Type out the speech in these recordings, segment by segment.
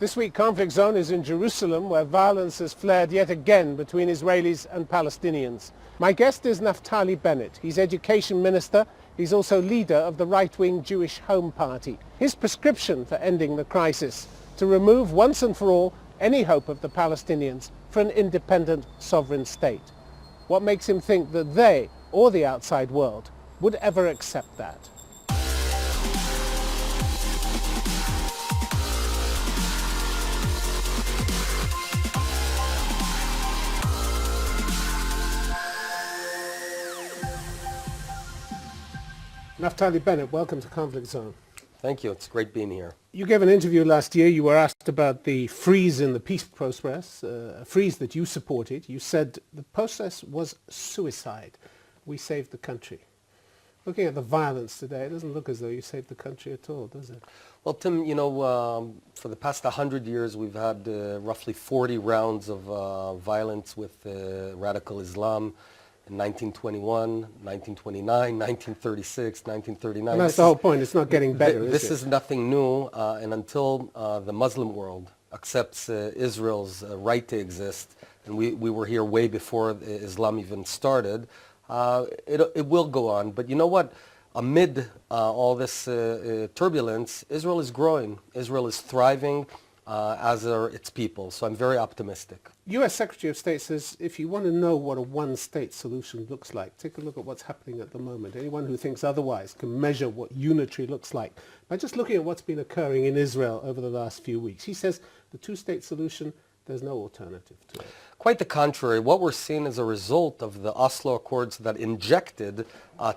This week, Conflict Zone is in Jerusalem, where violence has flared yet again between Israelis and Palestinians. My guest is Naftali Bennett. He's education minister. He's also leader of the right-wing Jewish Home Party. His prescription for ending the crisis: to remove once and for all any hope of the Palestinians for an independent sovereign state. What makes him think that they, or the outside world, would ever accept that? Naftali Bennett, welcome to Conflict Zone. Thank you. It's great being here. You gave an interview last year. You were asked about the freeze in the peace process, a freeze that you supported. You said the process was suicide. We saved the country. Looking at the violence today, it doesn't look as though you saved the country at all, does it? Well, Tim, you know, for the past 100 years, we've had roughly 40 rounds of violence with radical Islam. In 1921, 1929, 1936, 1939. And that's the whole point. It's not getting better, is it? This is nothing new, and until the Muslim world accepts Israel's right to exist, and we were here way before Islam even started, it will go on. But you know what? Amid all this turbulence, Israel is growing. Israel is thriving, as are its people. So I'm very optimistic. U.S. Secretary of State says if you want to know what a one-state solution looks like, take a look at what's happening at the moment. Anyone who thinks otherwise can measure what unitary looks like by just looking at what's been occurring in Israel over the last few weeks. He says the two-state solution, there's no alternative to it. Quite the contrary. What we're seeing is a result of the Oslo Accords that injected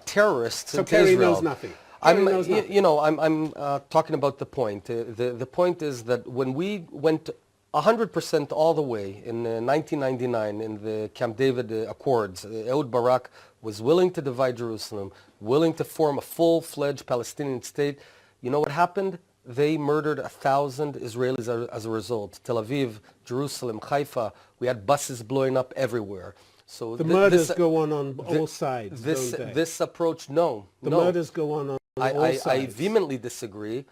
terrorists into Israel. So Kerry knows nothing. I'm talking about the point. The point is that when we went 100% all the way in 1999 in the Camp David Accords, Ehud Barak was willing to divide Jerusalem, willing to form a full-fledged Palestinian state. You know what happened? They murdered 1,000 Israelis as a result. Tel Aviv, Jerusalem, Haifa, we had buses blowing up everywhere. So the murders go on all sides, don't they? This approach, no. The murders go on all sides. I vehemently disagree.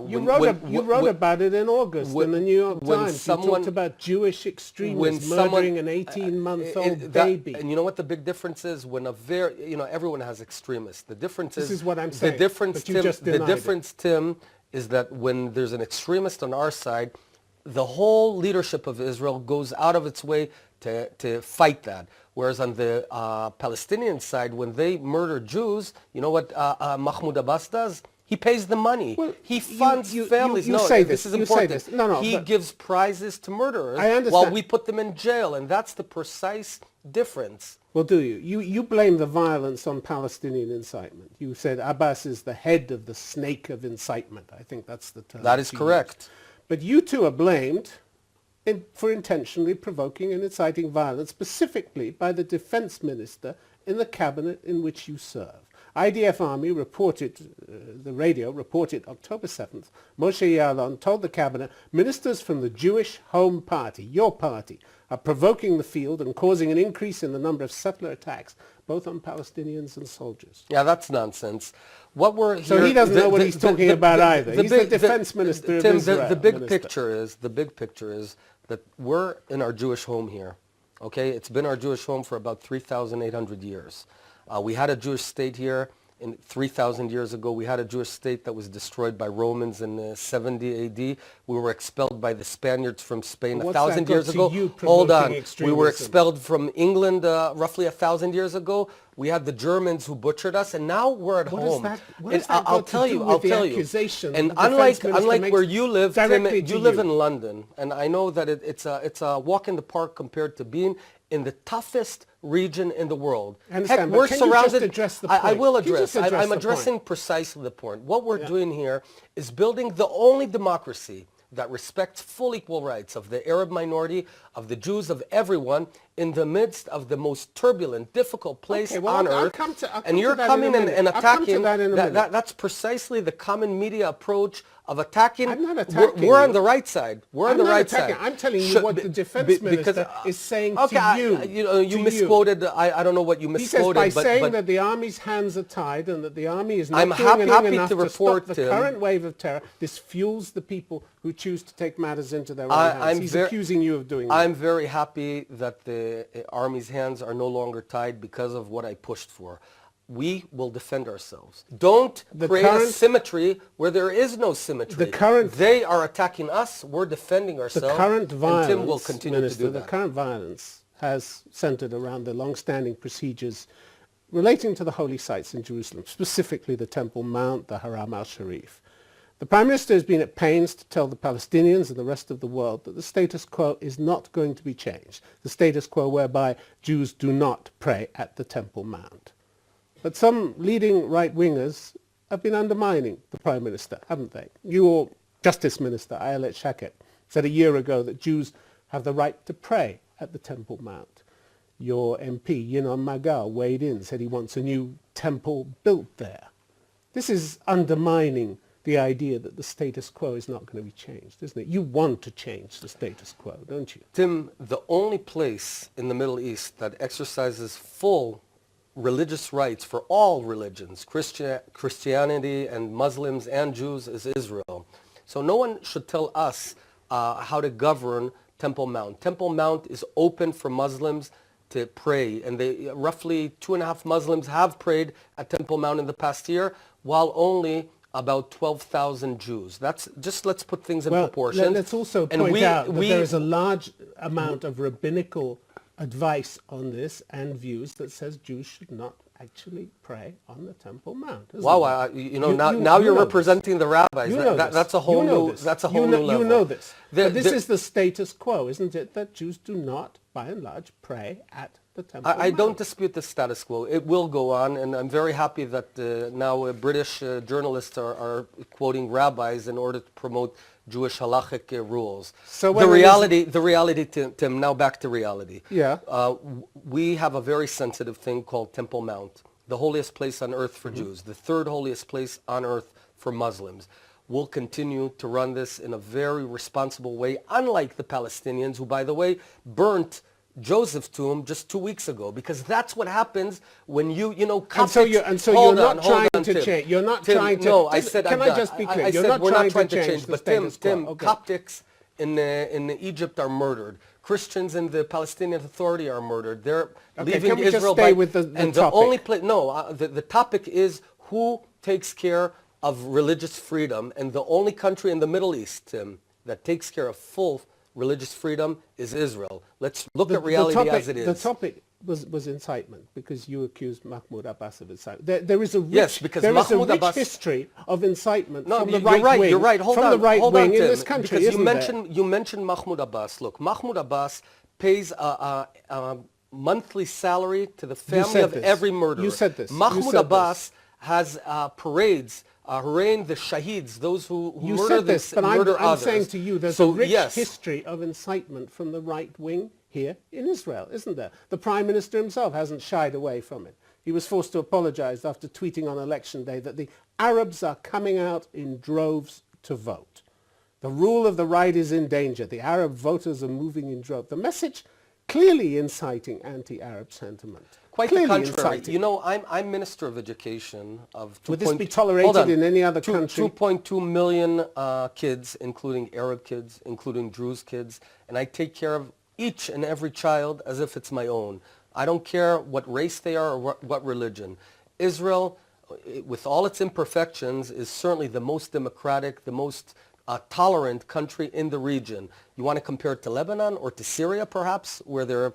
You wrote about it in August in the New York Times. You talked about Jewish extremists murdering an 18-month-old baby. And you know what the big difference is? When everyone has extremists. The difference is... This is what I'm saying, the difference, Tim, is that when there's an extremist on our side, the whole leadership of Israel goes out of its way to fight that. Whereas on the Palestinian side, when they murder Jews, you know what Mahmoud Abbas does? He pays the money. Well, he funds families. This is important. He gives prizes to murderers while we put them in jail, and that's the precise difference. Well, do you? You blame the violence on Palestinian incitement. You said Abbas is the head of the snake of incitement. I think that's the term. That is correct. But you too are blamed for intentionally provoking and inciting violence, specifically by the defense minister in the cabinet in which you serve. IDF Army reported, the radio reported October 7th, Moshe Ya'alon told the cabinet, ministers from the Jewish Home Party, your party, are provoking the field and causing an increase in the number of settler attacks, both on Palestinians and soldiers. Yeah, that's nonsense. So he doesn't know what he's talking about either. He's the defense minister of Israel. The big picture is that we're in our Jewish home here. Okay, it's been our Jewish home for about 3,800 years. We had a Jewish state here 3,000 years ago. We had a Jewish state that was destroyed by Romans in 70 AD. We were expelled by the Spaniards from Spain 1,000 years ago. Hold on. We were expelled from England roughly 1,000 years ago. We had the Germans who butchered us, and now we're at home. What does that I'll tell you. And unlike where you live, Tim, you live in London, and I know that it's a walk in the park compared to being in the toughest region in the world. Heck, we're surrounded. Address the point? I will address. I'm addressing precisely the point. What we're doing here is building the only democracy that respects full equal rights of the Arab minority, of the Jews, of everyone in the midst of the most turbulent, difficult place Okay, well, on I'll earth, come to and you're that in a coming minute. and I'll come to attacking. that in a minute. That's precisely the common media approach of attacking. I'm not attacking We're on you. the right side. We're on the not right attacking. side. I'm telling you what the defense minister is saying to you. You misquoted. I don't know what you He says misquoted. by but, saying but that the army's hands are tied and that the army is not I'm doing happy enough to to report, stop the Tim. current wave of terror, this fuels the people who choose to take matters into their own hands. He's accusing you of doing that. I'm very happy that the army's hands are no longer tied because of what I pushed for. We will defend ourselves. Don't create a symmetry where there is no symmetry. They are attacking us. We're defending ourselves. The current violence, and Tim will continue to do that. The current violence has centered around the long-standing procedures relating to the holy sites in Jerusalem, specifically the Temple Mount, the Haram al-Sharif. The Prime Minister has been at pains to tell the Palestinians and the rest of the world that the status quo is not going to be changed, the status quo whereby Jews do not pray at the Temple Mount. But some leading right-wingers have been undermining the Prime Minister, haven't they? Your Justice Minister, Ayelet Shaked, said a year ago that Jews have the right to pray at the Temple Mount. Your MP, Yinon Magal, weighed in, said he wants a new temple built there. This is undermining the idea that the status quo is not going to be changed, isn't it? You want to change the status quo, don't you? Tim, the only place in the Middle East that exercises full religious rights for all religions, Christianity and Muslims and Jews, is Israel. So no one should tell us how to govern Temple Mount. Temple Mount is open for Muslims to pray, and roughly 2.5 Muslims have prayed at Temple Mount in the past year, while only about 12,000 Jews. Let's put things in proportion. Let's also point out that there is a large amount of rabbinical advice on this and views that says Jews should not actually pray on the Temple Mount. Wow, now you're representing the rabbis. That's a whole new level. You know this. But this is the status quo, isn't it? That Jews do not, by and large, pray at the Temple Mount. I don't dispute the status quo. It will go on, and I'm very happy that now British journalists are quoting rabbis in order to promote Jewish halachic rules. So the reality, Tim, now back to reality. Yeah. We have a very sensitive thing called Temple Mount, the holiest place on earth for Jews, the third holiest place on earth for Muslims. We'll continue to run this in a very responsible way, unlike the Palestinians, who, by the way, burnt Joseph's tomb just 2 weeks ago, because that's what happens when Coptics, and so you're not trying to change. You're not trying to. No, I said Can I just be clear? I You're said not we're not trying to to change. But Tim, Coptics in Egypt are murdered. Christians in the Palestinian Authority are murdered. They're leaving can we Israel. Just stay with the and topic? The only place. No, the topic is who takes care of religious freedom, and the only country in the Middle East, Tim, that takes care of full religious freedom is Israel. Let's look at reality as it is. The topic was incitement, because you accused Mahmoud Abbas of incitement. There is a rich, history of incitement from the right wing. You're right. Hold on, wing Tim, in this country, because you mentioned Mahmoud Abbas. Look, Mahmoud Abbas pays a monthly salary to the family of every murderer. You said this. Mahmoud Abbas has parades hooray the shaheeds, those who murder this, but murder I'm others. saying to you, there's a rich history of incitement from the right wing here in Israel, isn't there? The Prime Minister himself hasn't shied away from it. He was forced to apologize after tweeting on election day that the Arabs are coming out in droves to vote. The rule of the right is in danger. The Arab voters are moving in droves. The message clearly inciting anti-Arab sentiment. Quite the contrary. Inciting. You know, I'm Minister of Education of... Would this be tolerated in any other country? 2.2 million kids, including Arab kids, including Druze kids, and I take care of each and every child as if it's my own. I don't care what race they are or what religion. Israel, with all its imperfections, is certainly the most democratic, the most tolerant country in the region. You want to compare it to Lebanon or to Syria, perhaps, where they're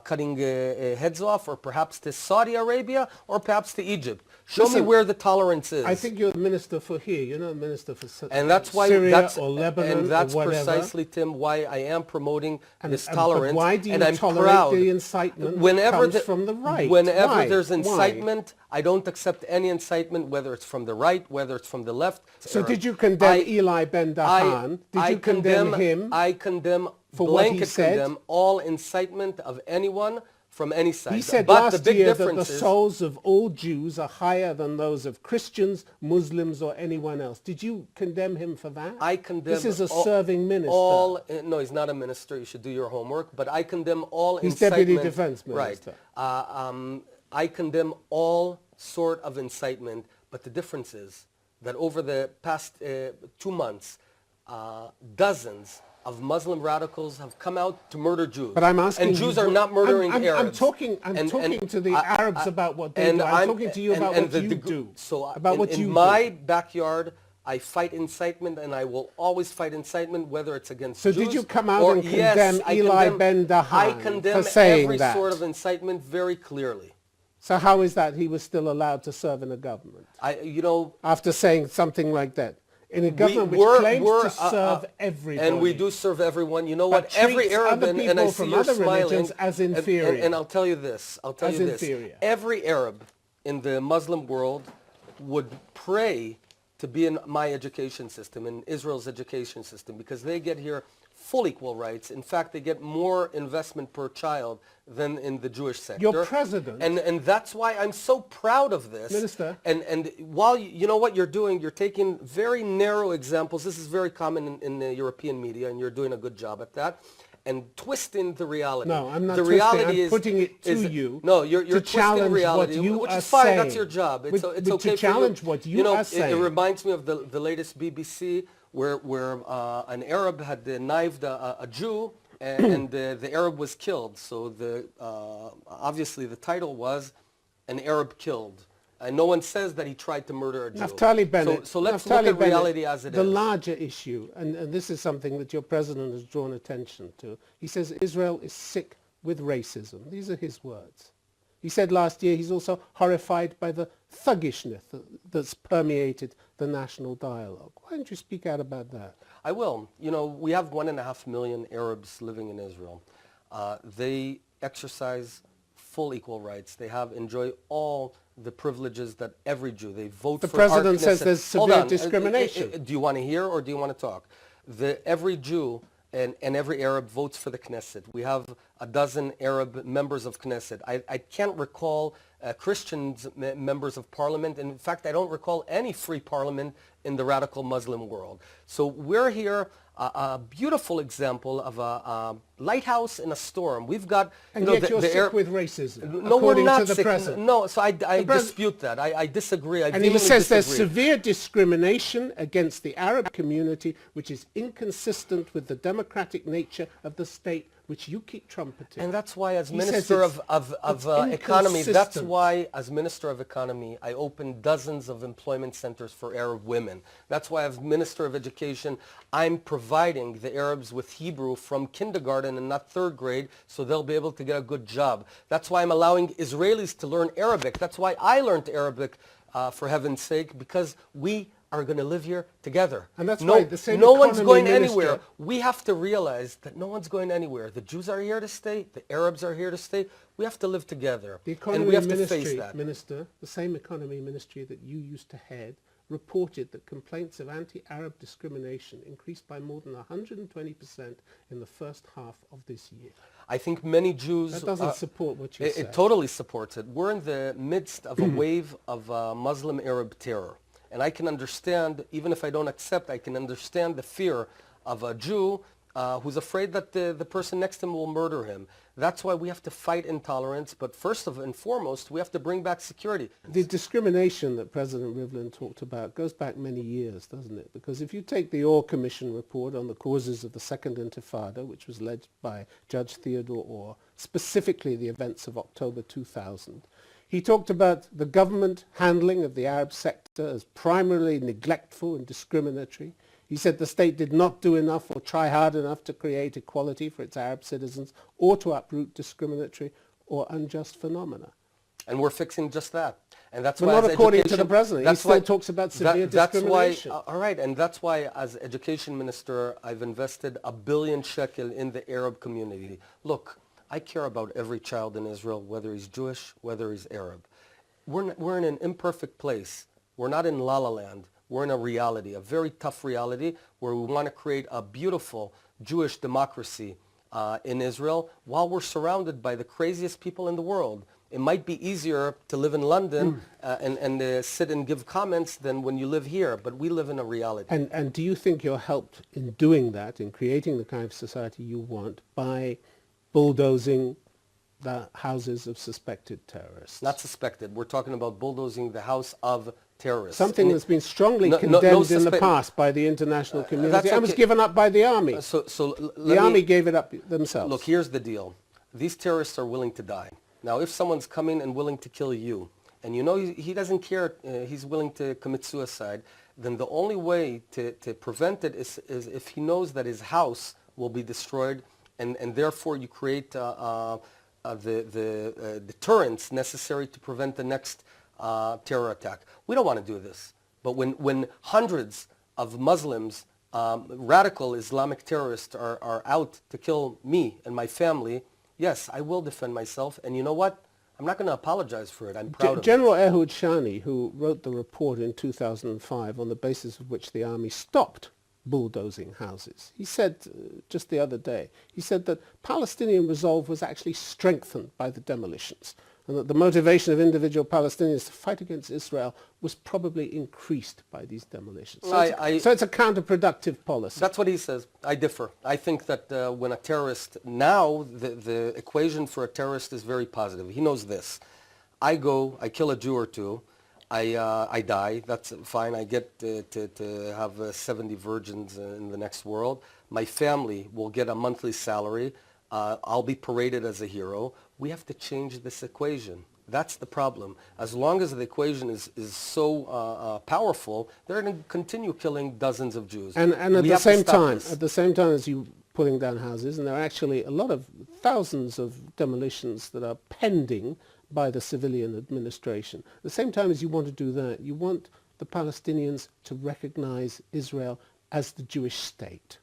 cutting heads off, or perhaps to Saudi Arabia, or perhaps to Egypt. Show me where the tolerance is. I think you're the minister for here. You're not the minister for Syria or Lebanon, and that's or whatever. Precisely, Tim, why I am promoting this tolerance. But why do you and I'm tolerate proud. the incitement that comes from the right? Whenever there's incitement, I don't accept any incitement, whether it's from the right, whether it's from the left. So did you condemn Eli Ben Dahan? Did you condemn him? I condemn for what he blanket said? condemn all incitement of anyone from any side. He said But last the big year that the difference is, souls of all Jews are higher than those of Christians, Muslims, or anyone else. Did you condemn him for that? I condemn This is a all, serving minister. no, he's not a minister. You should do your homework. But I condemn all He's incitement. Deputy Defense Minister. Right. I condemn all sort of incitement. But the difference is that over the past 2 months, dozens of Muslim radicals have come out to murder Jews. But I'm asking and Jews you, are not murdering I'm Arabs. talking to the Arabs about what they do. I'm talking to you about what you do. So about what you in my backyard, I fight incitement, and I will always fight incitement, whether it's against So Jews did you come out or, and condemn yes, Eli Ben-Dahan I condemn for saying every that? sort of incitement very clearly. So how is that he was still allowed to serve in a government after saying something like that? In a government which claims to serve everybody. And we do serve everyone. You know but what? Every treats Arab, other and I people see from you're other smiling. religions as inferior. And I'll tell you this. Inferior. Every Arab in the Muslim world would pray to be in my education system, in Israel's education system, because they get here full equal rights. In fact, they get more investment per child than in the Jewish sector. Your president. And that's why I'm so proud of this. Minister. And while you know what you're doing, you're taking very narrow examples. This is very common in the European media, and you're doing a good job at that. And twisting the reality. No, I'm not the twisting. reality I'm putting it to you. No, you're to twisting reality, what you which are is fine. saying. That's your job. It's okay to for challenge you. what you are saying. It reminds me of the latest BBC where an Arab had knifed a Jew, and the Arab was killed. So obviously the title was "An Arab Killed." And no one says that he tried to murder a Jew. Naftali Bennett. So let's look at reality as it is. The larger issue, and this is something that your president has drawn attention to. He says Israel is sick with racism. These are his words. He said last year he's also horrified by the thuggishness that's permeated the national dialogue. Why don't you speak out about that? I will. You know, we have 1.5 million Arabs living in Israel. They exercise full equal rights. They enjoy all the privileges that every Jew. They vote for our Knesset. The president says there's severe discrimination. Do you want to hear or do you want to talk? Every Jew and every Arab votes for the Knesset. We have a dozen Arab members of Knesset. I can't recall Christians members of parliament. In fact, I don't recall any free parliament in the radical Muslim world. So we're here, a beautiful example of a lighthouse in a storm. We've got... And yet you're sick with racism, no, according we're not to the sick. president. No, so I dispute that. I disagree. And he says there's severe discrimination against the Arab community, which is inconsistent with the democratic nature of the state, which you keep trumpeting. And that's why, as Minister of Economy, that's why, as Minister of Economy, I opened dozens of employment centers for Arab women. That's why, as Minister of Education, I'm providing the Arabs with Hebrew from kindergarten and not third grade, so they'll be able to get a good job. That's why I'm allowing Israelis to learn Arabic. That's why I learned Arabic, for heaven's sake, because we are going to live here together. And that's why the same no one's going minister, anywhere. We have to realize that no one's going anywhere. The Jews are here to stay. The Arabs are here to stay. We have to live together. The economy and we have ministry, to face that. Minister, the same economy ministry that you used to head, reported that complaints of anti-Arab discrimination increased by more than 120% in the first half of this year. I think many Jews... That doesn't support what you say. It totally supports it. We're in the midst of a wave of Muslim Arab terror. And I can understand, even if I don't accept, I can understand the fear of a Jew who's afraid that the person next to him will murder him. That's why we have to fight intolerance, but first and foremost, we have to bring back security. The discrimination that President Rivlin talked about goes back many years, doesn't it? Because if you take the Orr Commission report on the causes of the Second Intifada, which was led by Judge Theodore Orr, specifically the events of October 2000, he talked about the government handling of the Arab sector as primarily neglectful and discriminatory. He said the state did not do enough or try hard enough to create equality for its Arab citizens or to uproot discriminatory or unjust phenomena. And we're fixing just that. And that's but why, not as according education, to the president. He still talks about severe discrimination. All right, and that's why, as education minister, I've invested $1 billion shekel in the Arab community. Look, I care about every child in Israel, whether he's Jewish, whether he's Arab. We're in an imperfect place. We're not in La La Land, we're in a reality, a very tough reality, where we want to create a beautiful Jewish democracy in Israel while we're surrounded by the craziest people in the world. It might be easier to live in London and sit and give comments than when you live here, but we live in a reality. And do you think you're helped in doing that, in creating the kind of society you want, by bulldozing the houses of suspected terrorists? Not suspected. We're talking about bulldozing the house of terrorists. Something that's been strongly condemned in the past by the international community and was given up by the army. The army gave it up themselves. Look, here's the deal. These terrorists are willing to die. Now, if someone's coming and willing to kill you, and you know he doesn't care, he's willing to commit suicide, then the only way to prevent it is if he knows that his house will be destroyed, and therefore you create the deterrence necessary to prevent the next terror attack. We don't want to do this. But when hundreds of Muslims, radical Islamic terrorists are out to kill me and my family, yes, I will defend myself. And you know what? I'm not going to apologize for it. I'm proud of it. General Ehud Shani, who wrote the report in 2005 on the basis of which the army stopped bulldozing houses, he said just the other day, he said that Palestinian resolve was actually strengthened by the demolitions, and that the motivation of individual Palestinians to fight against Israel was probably increased by these demolitions. So it's a counterproductive policy. That's what he says. I differ. I think that when a terrorist, now the equation for a terrorist is very positive. He knows this. I go, I kill a Jew or two, I die, that's fine. I get to have 70 virgins in the next world. My family will get a monthly salary. I'll be paraded as a hero. We have to change this equation. That's the problem. As long as the equation is so powerful, they're going to continue killing dozens of Jews. And at the same time as you pulling down houses, and there are actually a lot of thousands of demolitions that are pending by the civilian administration. At the same time as you want to do that, you want the Palestinians to recognize Israel as the Jewish state.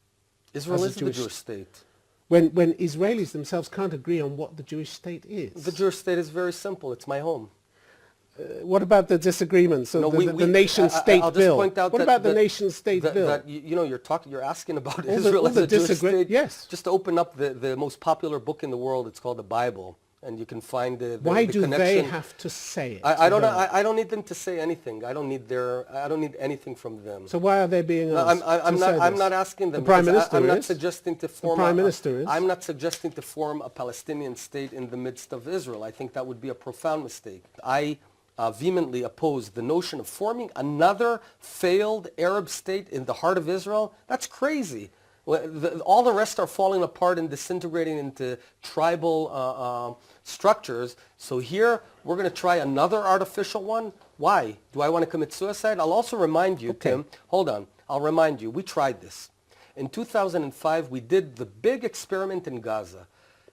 Israel is the Jewish state. When Israelis themselves can't agree on what the Jewish state is. The Jewish state is very simple. It's my home. What about the disagreements of the nation-state bill? What about the nation-state bill? You're asking about Israel as a Jewish state. Yes. Just open up the most popular book in the world. It's called the Bible. And you can find the Why the do connection. They have to say it? I don't need them to say anything. I don't need anything from them. So why are they being asked? I'm not asking them. The Prime Minister I'm not suggesting to form. The Prime Minister is. I'm not suggesting to form a Palestinian state in the midst of Israel. I think that would be a profound mistake. I vehemently oppose the notion of forming another failed Arab state in the heart of Israel. That's crazy. All the rest are falling apart and disintegrating into tribal structures. So here, we're going to try another artificial one. Why? Do I want to commit suicide? I'll also remind you, Tim, hold on. I'll remind you, we tried this. In 2005, we did the big experiment in Gaza.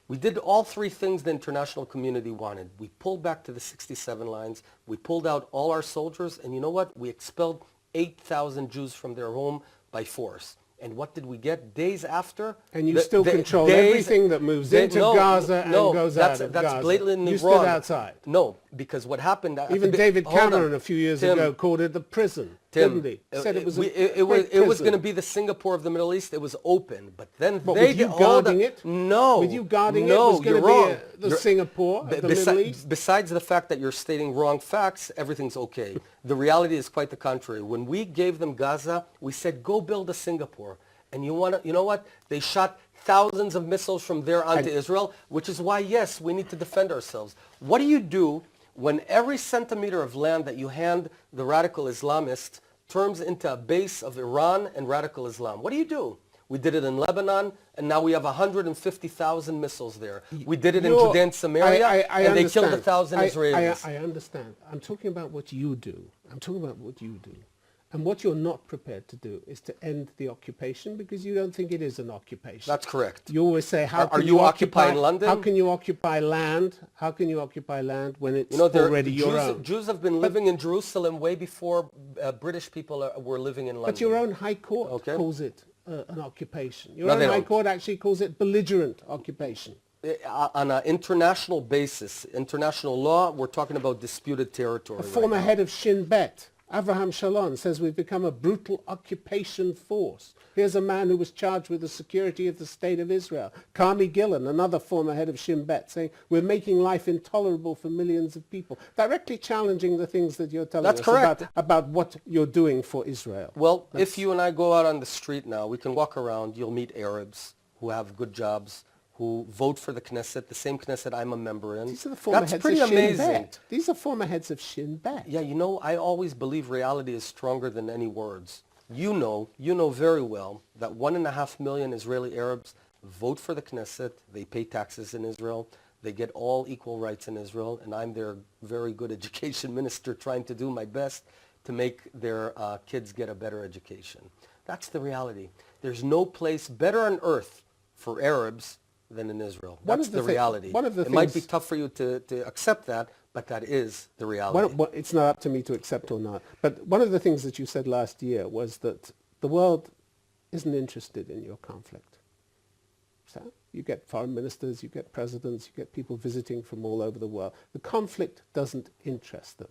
We did all three things the international community wanted. We pulled back to the 67 lines. We pulled out all our soldiers. And you know what? We expelled 8,000 Jews from their home by force. And what did we get days after? And you still control everything that moves into Gaza and goes out of Gaza. That's blatantly you wrong. You stood outside. No, because what happened... Even David Cameron a few years ago called it the prison, didn't he? Said it was it was going to be the Singapore of the Middle East. It was open, but then with you guarding it? No. With you guarding it, it was going to be the Singapore of the Middle East? Besides the fact that you're stating wrong facts, everything's okay. The reality is quite the contrary. When we gave them Gaza, we said, go build a Singapore. And you know what? They shot thousands of missiles from there onto Israel, which is why, yes, we need to defend ourselves. What do you do when every centimeter of land that you hand the radical Islamists turns into a base of Iran and radical Islam? What do you do? We did it in Lebanon, and now we have 150,000 missiles there. We did it in Judea and Samaria, and they killed 1,000 Israelis. I understand. I'm talking about what you do. And what you're not prepared to do is to end the occupation because you don't think it is an occupation. That's correct. You always say, are you occupying London? How can you occupy land? How can you occupy land when it's already your own? Jews have been living in Jerusalem way before British people were living in London. But your own High Court calls it an occupation. Your own High Court actually calls it belligerent occupation. On an international basis, international law, we're talking about disputed territory. A former head of Shin Bet Avraham Shalom says we've become a brutal occupation force. Here's a man who was charged with the security of the state of Israel. Carmi Gillen, another former head of Shin Bet, saying we're making life intolerable for millions of people, directly challenging the things that you're telling That's us correct. about what you're doing for Israel. Well, if you and I go out on the street now, we can walk around, you'll meet Arabs who have good jobs, who vote for the Knesset, the same Knesset I'm a member in. These are the former That's heads pretty of Shin amazing. Bet. These are former heads of Shin Bet. Yeah, you know, I always believe reality is stronger than any words. You know very well that 1.5 million Israeli Arabs vote for the Knesset, they pay taxes in Israel, they get all equal rights in Israel, and I'm their very good education minister trying to do my best to make their kids get a better education. That's the reality. There's no place better on earth for Arabs than in Israel. That's the reality. It might be tough for you to accept that, but that is the reality. It's not up to me to accept or not. But one of the things that you said last year was that the world isn't interested in your conflict. So you get foreign ministers, you get presidents, you get people visiting from all over the world. The conflict doesn't interest them.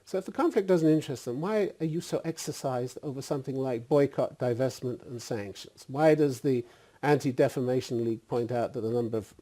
So if the conflict doesn't interest them, why are you so exercised over something like boycott, divestment, and sanctions? Why does the Anti-Defamation League point out that the number of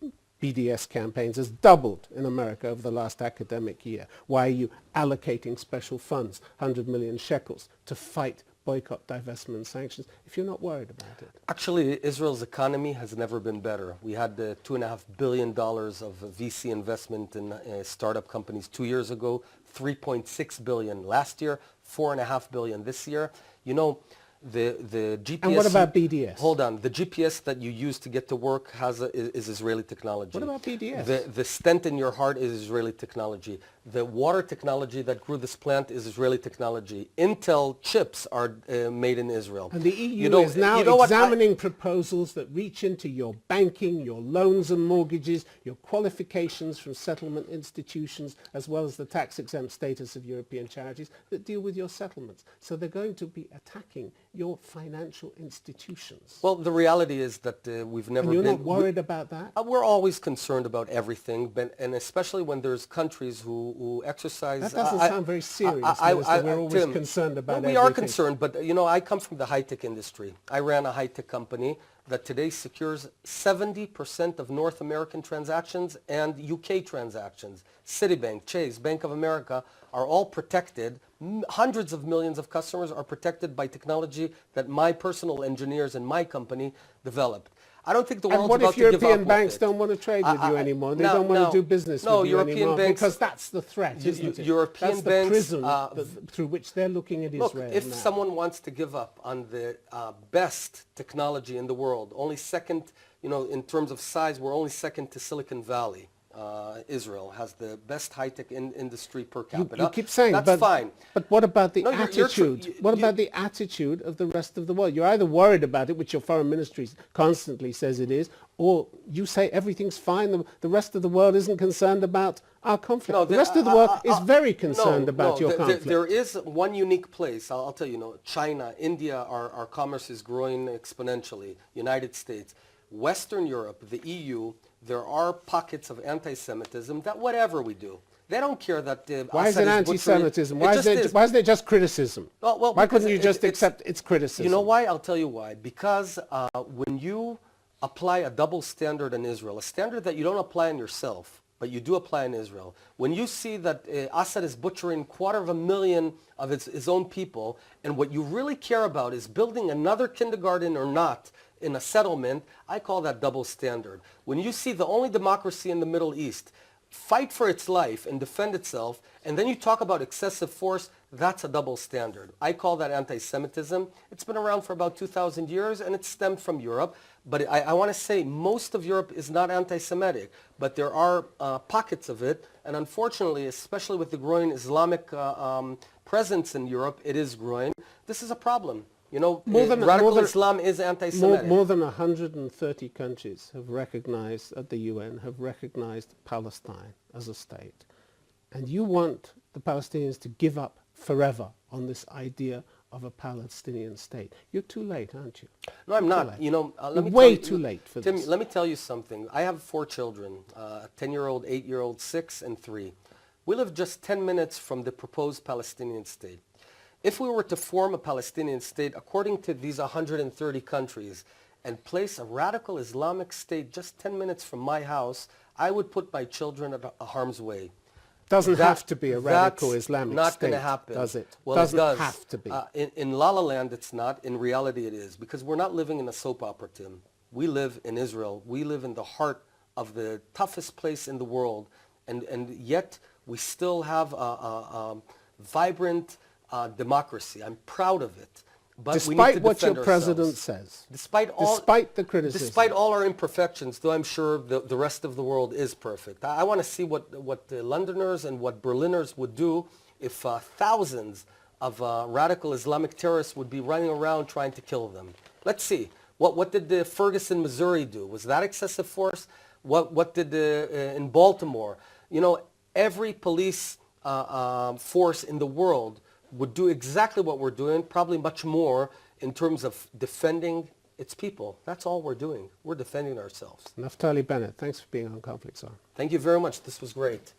BDS campaigns has doubled in America over the last academic year? Why are you allocating special funds, 100 million shekels, to fight boycott, divestment, and sanctions if you're not worried about it? Actually, Israel's economy has never been better. We had $2.5 billion of VC investment in startup companies 2 years ago, 3.6 billion last year, 4.5 billion this year. You know, the GPS... And what about BDS? Hold on. The GPS that you use to get to work is Israeli technology. What about BDS? The stent in your heart is Israeli technology. The water technology that grew this plant is Israeli technology. Intel chips are made in Israel. And the EU is now examining proposals that reach into your banking, your loans and mortgages, your qualifications from settlement institutions, as well as the tax-exempt status of European charities that deal with your settlements. So they're going to be attacking your financial institutions. Well, the reality is that we've never been... And you're not worried about that? We're always concerned about everything, and especially when there's countries who exercise... That doesn't sound very serious, Minister. We're always Tim, concerned about everything. We are concerned, but, you know, I come from the high-tech industry. I ran a high-tech company that today secures 70% of North American transactions and UK transactions. Citibank, Chase, Bank of America are all protected. Hundreds of millions of customers are protected by technology that my personal engineers and my company developed. I don't think the world's about to give up. And what if European banks don't want to trade with you anymore? They don't want to do business with you anymore? Because that's the threat, isn't it? European banks, the prism through which they're looking at Israel now. If someone wants to give up on the best technology in the world, only second, you know, in terms of size, we're only second to Silicon Valley. Israel has the best high-tech industry per capita. You keep saying that's fine. But what about the attitude? What about the attitude of the rest of the world? You're either worried about it, which your foreign ministry constantly says it is, or you say everything's fine. The rest of the world isn't concerned about our conflict. No, the rest of the world is very concerned about your conflict. There is one unique place. I'll tell you, China, India, our commerce is growing exponentially. United States. Western Europe, the EU, there are pockets of anti-Semitism that whatever we do, they don't care that Why is it anti-Semitism? Why isn't it just criticism? Well, why couldn't you just accept its criticism? You know why? I'll tell you why. Because when you apply a double standard in Israel, a standard that you don't apply on yourself, but you do apply in Israel, when you see that Assad is butchering 250,000 of his own people, and what you really care about is building another kindergarten or not in a settlement, I call that double standard. When you see the only democracy in the Middle East fight for its life and defend itself, and then you talk about excessive force, that's a double standard. I call that anti-Semitism. It's been around for about 2,000 years, and it stemmed from Europe. But I want to say most of Europe is not anti-Semitic, but there are pockets of it, and unfortunately, especially with the growing Islamic presence in Europe, it is growing. This is a problem. You know, radical Islam is anti-Semitic. More than 130 countries have recognized, at the UN, have recognized Palestine as a state. And you want the Palestinians to give up forever on this idea of a Palestinian state. You're too late, aren't you? No, I'm not. You know, way too late for Tim, this. Let me tell you something. I have 4 children, a 10-year-old, 8-year-old, 6, and 3. We live just 10 minutes from the proposed Palestinian state. If we were to form a Palestinian state according to these 130 countries and place a radical Islamic state just 10 minutes from my house, I would put my children at a harm's way. Doesn't have to be a radical Islamic not state, going to happen. does it? Well, Doesn't it does. have to be. In La La Land, it's not. In reality, it is. Because we're not living in a soap opera, Tim. We live in Israel. We live in the heart of the toughest place in the world. And yet, we still have a vibrant democracy. I'm proud of it. But we need to Despite what your defend president ourselves. says. Despite the criticism. Despite all our imperfections, though I'm sure the rest of the world is perfect. I want to see what the Londoners and what Berliners would do if thousands of radical Islamic terrorists would be running around trying to kill them. Let's see. What did the Ferguson, Missouri do? Was that excessive force? What did in Baltimore? You know, every police force in the world would do exactly what we're doing, probably much more in terms of defending its people. That's all we're doing. We're defending ourselves. Naftali Bennett, thanks for being on Conflict Zone. Thank you very much. This was great.